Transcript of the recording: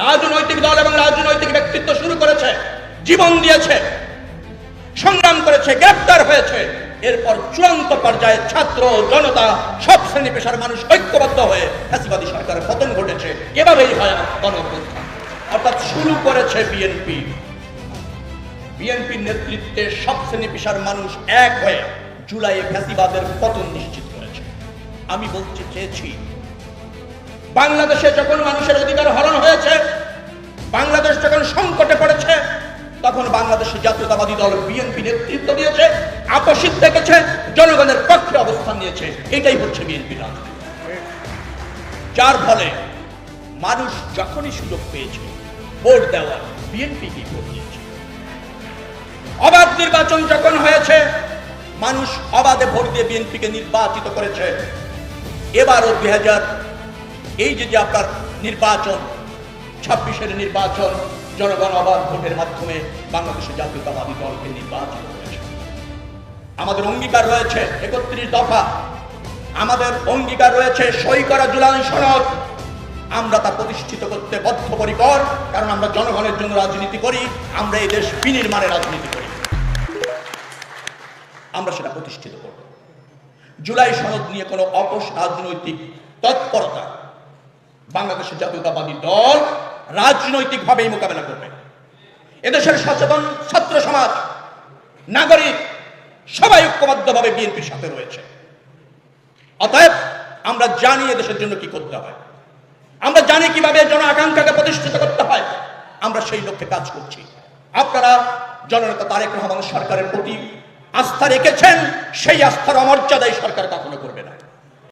রাজনৈতিক দল এবং রাজনৈতিক ব্যক্তিত্ব শুরু করেছে, জীবন দিয়েছে, সংগ্রাম করেছে, গ্রেফতার হয়েছে। এরপর চূড়ান্ত পর্যায়ে ছাত্র জনতা সব শ্রেণী পেশার মানুষ ঐক্যবদ্ধ হয়ে ফ্যাসিবাদী সরকারের পতন ঘটেছে। এভাবেই হয় গণঅভ্যুত্থান। অর্থাৎ শুরু করেছে বিএনপি। বিএনপির নেতৃত্বে সব শ্রেণী পেশার মানুষ এক হয়ে জুলাইয়ে ফ্যাসিবাদের পতন নিশ্চিত করেছে। আমি বলতে চেয়েছি, বাংলাদেশে যখন মানুষের অধিকার হরণ হয়েছে, বাংলাদেশ যখন সংকটে পড়েছে, তখন বাংলাদেশের জাতীয়তাবাদী দল বিএনপি নেতৃত্ব দিয়েছে, আপসিত দেখেছে, জনগণের পক্ষে অবস্থান নিয়েছে। এটাই হচ্ছে বিএনপি রাজনীতি। যার ফলে মানুষ যখনই সুযোগ পেয়েছে ভোট দেওয়ার, বিএনপি কি ভোট দিয়েছে। অবাধ নির্বাচন যখন হয়েছে, মানুষ অবাধে ভোট দিয়ে বিএনপিকে নির্বাচিত করেছে। এবারও 2000 এই যে আপনার নির্বাচন, 26-এর নির্বাচন, জনগণ অবাধ ভোটের মাধ্যমে বাংলাদেশের জাতীয়তাবাদী দলকে নির্বাচিত করেছে। আমাদের অঙ্গীকার রয়েছে 31 দফা, আমাদের অঙ্গীকার রয়েছে সই করা জুলাই সনদ। আমরা তা প্রতিষ্ঠিত করতে বদ্ধপরিকর, কারণ আমরা জনগণের জন্য রাজনীতি করি, আমরা এই দেশ বিনির্মাণে রাজনীতি করি। আমরা সেটা প্রতিষ্ঠিত করব। জুলাই সনদ নিয়ে কোনো আপোষ রাজনৈতিক তৎপরতা বাংলাদেশের জাতীয়তাবাদী দল রাজনৈতিকভাবেই মোকাবেলা করবে। এদেশের সচেতন ছাত্র সমাজ, নাগরিক সবাই ঐক্যবদ্ধভাবে বিএনপির সাথে রয়েছে। অতএব আমরা জানি এদেশের জন্য কি করতে হয়, আমরা জানি কিভাবে জন আকাঙ্ক্ষাকে প্রতিষ্ঠিত করতে হয়। আমরা সেই লক্ষ্যে কাজ করছি। আপনারা জননেতা তারেক রহমান সরকারের প্রতি আস্থা রেখেছেন, সেই আস্থার অমর্যাদাই সরকার কখনো করবে না।